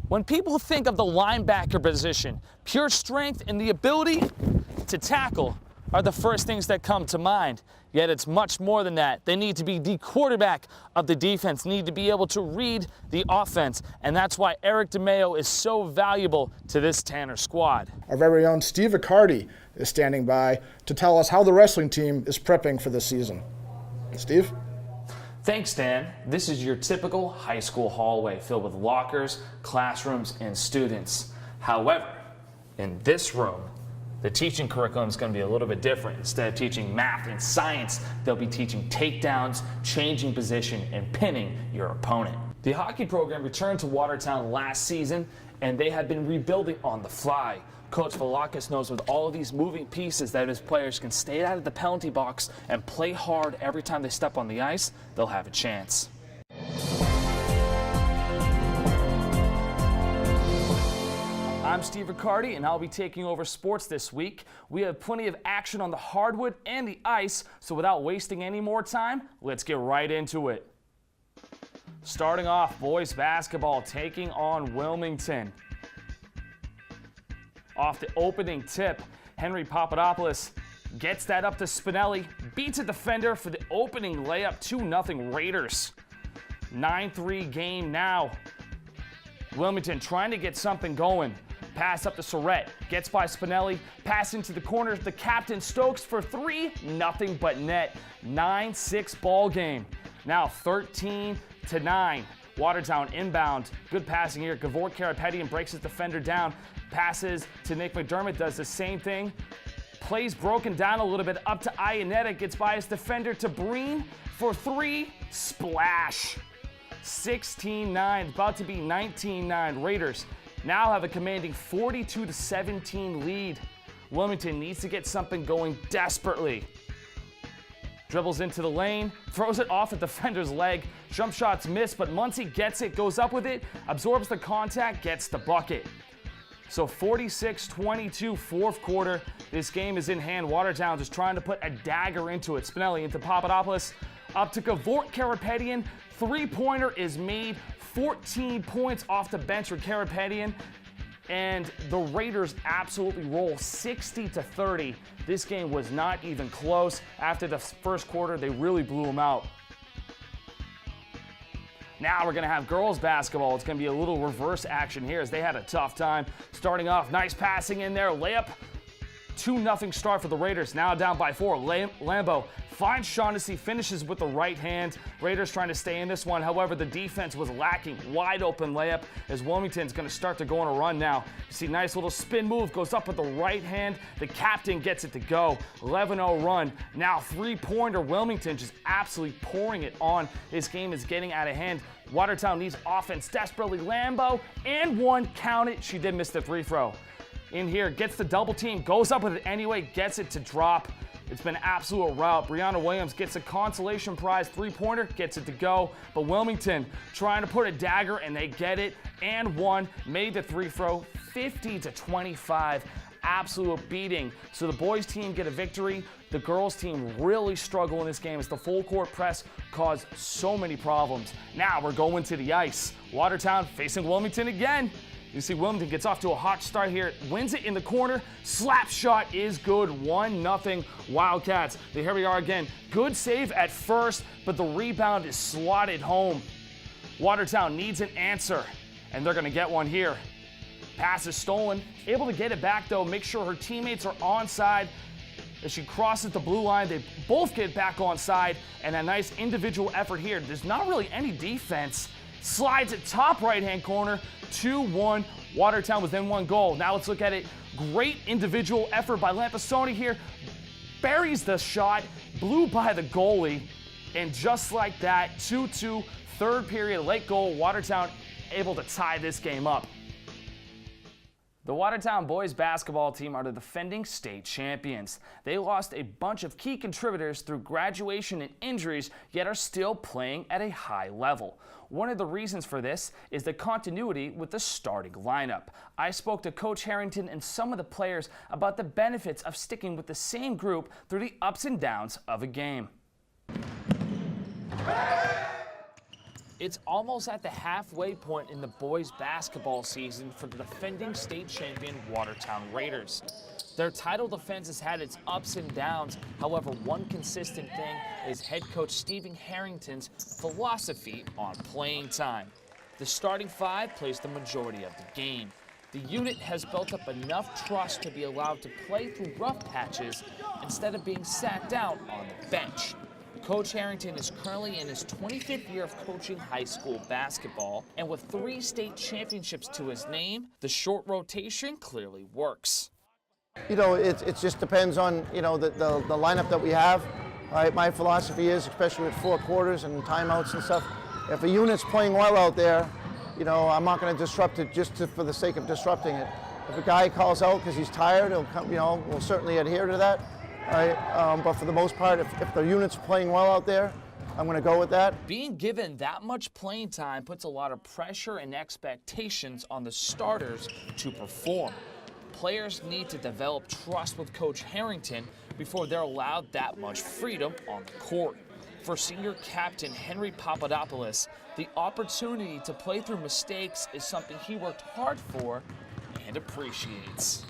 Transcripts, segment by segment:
When people think of the linebacker position, pure strength and the ability to tackle are the first things that come to mind. Yet it's much more than that. They need to be the quarterback of the defense, need to be able to read the offense, and that's why Eric DeMeo is so valuable to this Tanner squad. Our very own StevenAccardi is standing by to tell us how the wrestling team is prepping for this season. Steve? Thanks, Dan. This is your typical high school hallway filled with lockers, classrooms, and students. However, in this room, the teaching curriculum is going to be a little bit different. Instead of teaching math and science, they'll be teaching takedowns, changing position, and pinning your opponent. The hockey program returned to Watertown last season, and they have been rebuilding on the fly. Coach Broacast knows with all of these moving pieces that his players can stay out of the penalty box and play hard every time they step on the ice, they'll have a chance. I'm StevenAccardi, and I'll be taking over sports this week. We have plenty of action on the hardwood and the ice, so without wasting any more time, let's get right into it. Starting off, boys basketball taking on Wilmington. Off the opening tip, Henry Papadopoulos gets that up to Spinelli, beats a defender for the opening layup, 2-0 Raiders. 9-3 game now. Wilmington trying to get something going. Pass up to Surrett, gets by Spinelli, pass into the corner, the captain Stokes for 3, nothing but net. 9-6 ball game. Now 13-9. Watertown inbound. Good passing here. Gavort Karapetian breaks his defender down. Passes to Nick McDermott, does the same thing. Plays broken down a little bit up to Ionetta, gets by his defender to Breen for 3, splash. 16-9, about to be 19-9. Raiders now have a commanding 42-17 lead. Wilmington needs to get something going desperately. Dribbles into the lane, throws it off a defender's leg. Jump shots miss, but Muncie gets it, goes up with it, absorbs the contact, gets the bucket. So 46-22, fourth quarter. This game is in hand. Watertown just trying to put a dagger into it. Spinelli into Papadopoulos, up to Gavort Karapetian. Three-pointer is made. 14 points off the bench for Karapetian. And the Raiders absolutely roll 60-30. This game was not even close. After the first quarter, they really blew them out. Now we're going to have girls basketball. It's going to be a little reverse action here as they had a tough time. Starting off, nice passing in there. Layup, 2-0 start for the Raiders. Now down by 4. Lambo finds Shaughnessy, finishes with the right hand. Raiders trying to stay in this one. However, the defense was lacking. Wide open layup as Wilmington's going to start to go on a run now. You see nice little spin move, goes up with the right hand. The captain gets it to go. 11-0 run. Now three-pointer. Wilmington just absolutely pouring it on. This game is getting out of hand. Watertown needs offense desperately. Lambo and one, count it. She did miss the free throw. In here, gets the double team, goes up with it anyway, gets it to drop. It's been an absolute rout. Brianna Williams gets a consolation prize three-pointer, gets it to go. But Wilmington trying to put a dagger, and they get it. And one, made the free throw, 50-25. Absolute beating. So the boys team get a victory. The girls team really struggle in this game as the full court press caused so many problems. Now we're going to the ice. Watertown facing Wilmington again. You see Wilmington gets off to a hot start here, wins it in the corner, slap shot is good, 1-0 Wildcats. Here we are again, good save at first, but the rebound is slotted home. Watertown needs an answer, and they're gonna get one here. Pass is stolen, able to get it back though, make sure her teammates are onside. As she crosses the blue line, they both get back onside, and a nice individual effort here. There's not really any defense. Slides at top right-hand corner, 2-1. Watertown within one goal. Now let's look at it. Great individual effort by Lampasoni here. Buries the shot, blew by the goalie, and just like that, 2-2, third period, late goal. Watertown able to tie this game up. The Watertown boys basketball team are the defending state champions. They lost a bunch of key contributors through graduation and injuries, yet are still playing at a high level. One of the reasons for this is the continuity with the starting lineup. I spoke to Coach Harrington and some of the players about the benefits of sticking with the same group through the ups and downs of a game. It's almost at the halfway point in the boys basketball season for the defending state champion Watertown Raiders. Their title defense has had its ups and downs. However, one consistent thing is head coach Stephen Harrington's philosophy on playing time. The starting five plays the majority of the game. The unit has built up enough trust to be allowed to play through rough patches instead of being sat down on the bench. Coach Harrington is currently in his 25th year of coaching high school basketball, and with 3 state championships to his name, the short rotation clearly works. You know, it just depends on, you know, the lineup that we have. All right, my philosophy is, especially with 4 quarters and timeouts and stuff, if a unit's playing well out there, you know, I'm not going to disrupt it just for the sake of disrupting it. If a guy calls out because he's tired, he'll come, you know, we'll certainly adhere to that. All right, but for the most part, if the unit's playing well out there, I'm going to go with that. Being given that much playing time puts a lot of pressure and expectations on the starters to perform. Players need to develop trust with Coach Harrington before they're allowed that much freedom on the court. For senior captain Henry Papadopoulos, the opportunity to play through mistakes is something he worked hard for and appreciates.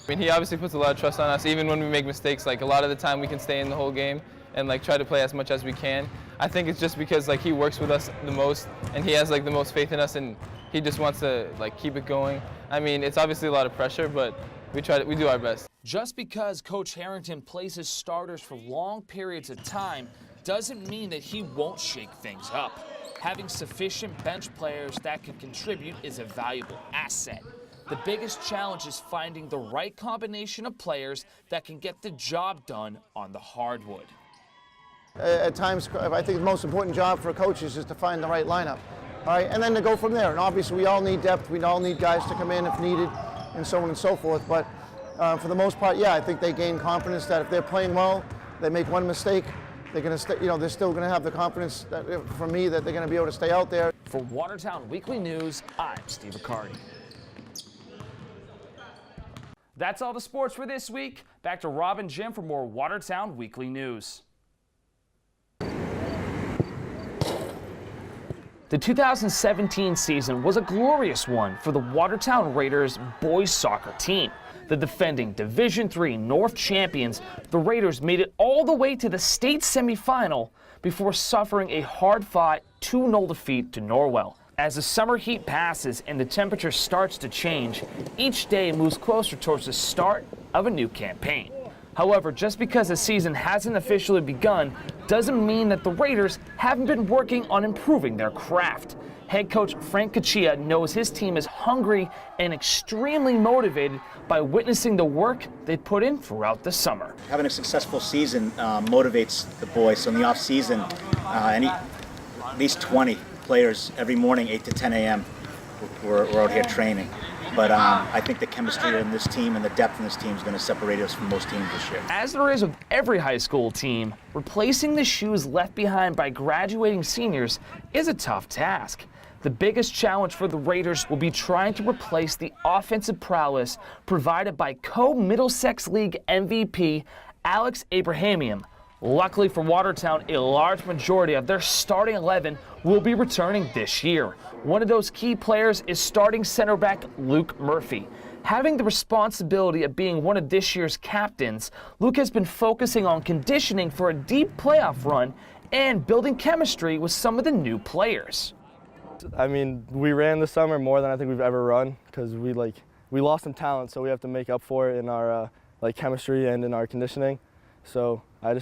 I mean, he obviously puts a lot of trust on us, even when we make mistakes. Like, a lot of the time we can stay in the whole game and like try to play as much as we can. I think it's just because like he works with us the most and he has like the most faith in us and he just wants to like keep it going. I mean, it's obviously a lot of pressure, but we do our best. Just because Coach Harrington plays his starters for long periods of time doesn't mean that he won't shake things up. Having sufficient bench players that can contribute is a valuable asset. The biggest challenge is finding the right combination of players that can get the job done on the hardwood. At times, I think the most important job for a coach is just to find the right lineup. All right, and then to go from there. And obviously, we all need depth. We all need guys to come in if needed, and so on and so forth. But for the most part, yeah, I think they gain confidence that if they're playing well, they make one mistake, they're going to stay. You know, they're still going to have the confidence that, from me, that they're going to be able to stay out there. For Watertown Weekly News, I'm StevenAccardi. That's all the sports for this week. Back to Rob and Jim for more Watertown Weekly News. The 2017 season was a glorious one for the Watertown Raiders boys soccer team. The defending Division III North champions, the Raiders made it all the way to the state semifinal before suffering a hard-fought 2-0 defeat to Norwell. As the summer heat passes and the temperature starts to change, each day moves closer towards the start of a new campaign. However, just because the season hasn't officially begun doesn't mean that the Raiders haven't been working on improving their craft. Head coach Frank Caccia knows his team is hungry and extremely motivated by witnessing the work they put in throughout the summer. Having a successful season motivates the boys. So in the off season, at least 20 players every morning, 8 to 10 a.m. We're out here training. But I think the chemistry in this team and the depth in this team is going to separate us from most teams this year. As there is with every high school team, replacing the shoes left behind by graduating seniors is a tough task. The biggest challenge for the Raiders will be trying to replace the offensive prowess provided by co-Middlesex League MVP Alex Abrahamian. Luckily for Watertown, a large majority of their starting 11 will be returning this year. One of those key players is starting center back Luke Murphy. Having the responsibility of being one of this year's captains, Luke has been focusing on conditioning for a deep playoff run and building chemistry with some of the new players. I mean, we ran this summer more than I think we've ever run because we lost some talent, so we have to make up for it in our chemistry and in our conditioning. So I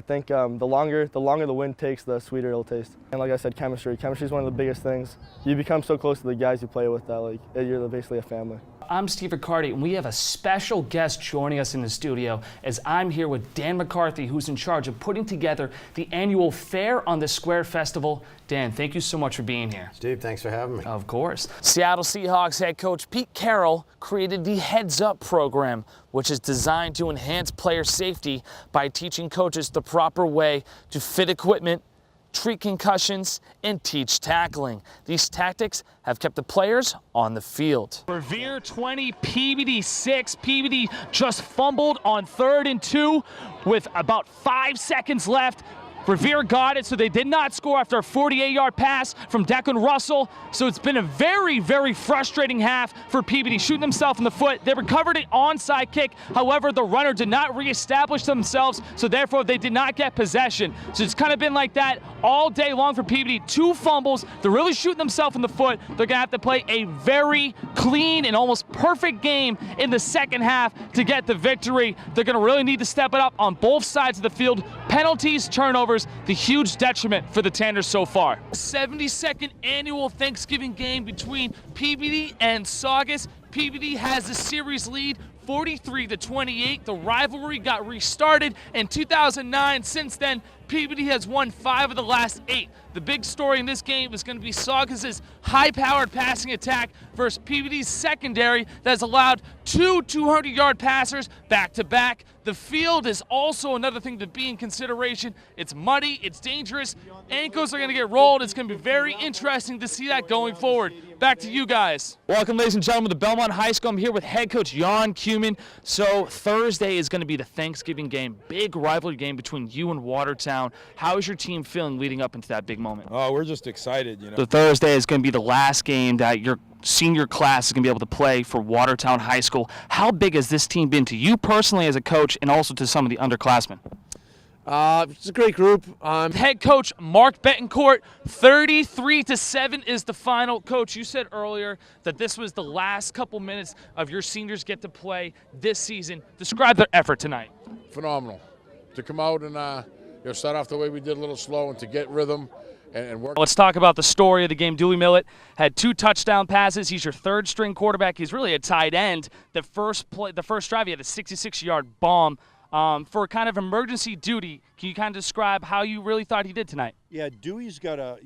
think the longer the wind takes, the sweeter it'll taste. And like I said, chemistry is one of the biggest things. You become so close to the guys you play with that you're basically a family. I'm StevenAccardi, and we have a special guest joining us in the studio as I'm here with Dan McCarthy, who's in charge of putting together the annual Fair on the Square Festival. Dan, thank you so much for being here. Steve, thanks for having me. Of course. Seattle Seahawks head coach Pete Carroll created the Heads Up program, which is designed to enhance player safety by teaching coaches the proper way to fit equipment, treat concussions, and teach tackling. These tactics have kept the players on the field. Revere 20, PBD 6. PBD just fumbled on 3rd and 2 with about 5 seconds left. Revere got it, so they did not score after a 48-yard pass from Declan Russell. So it's been a very, very frustrating half for Peabody, shooting themselves in the foot. They recovered an onside kick. However, the runner did not reestablish themselves, so therefore they did not get possession. So it's kind of been like that all day long for Peabody. 2 fumbles. They're really shooting themselves in the foot. They're going to have to play a very clean and almost perfect game in the second half to get the victory. They're going to really need to step it up on both sides of the field. Penalties, turnovers, the huge detriment for the Tanners so far. 72nd annual Thanksgiving game between Peabody and Saugus. Peabody has the series lead 43-28. The rivalry got restarted in 2009. Since then, Peabody has won 5 of the last 8. The big story in this game is going to be Saugus's high-powered passing attack versus Peabody's secondary that has allowed 2 200-yard passers back-to-back. The field is also another thing to be in consideration. It's muddy, it's dangerous, ankles are going to get rolled. It's going to be very interesting to see that going forward. Back to you guys. Welcome, ladies and gentlemen, to Belmont High School. I'm here with head coach Jan Kumin. So Thursday is going to be the Thanksgiving game, big rivalry game between you and Watertown. How is your team feeling leading up into that big moment? Oh, we're just excited, you know. So Thursday is going to be the last game that your senior class is going to be able to play for Watertown High School. How big has this team been to you personally as a coach and also to some of the underclassmen? It's a great group. Head coach Mark Betancourt, 33-7 is the final. Coach, you said earlier that this was the last couple minutes of your seniors get to play this season. Describe their effort tonight. Phenomenal. To come out and start off the way we did, a little slow, and to get rhythm and work. Let's talk about the story of the game. Dewey Millett had 2 touchdown passes. He's your third-string quarterback. He's really a tight end. The first drive, he had a 66-yard bomb. For kind of emergency duty, can you kind of describe how you really thought he did tonight? Yeah, Dewey's got a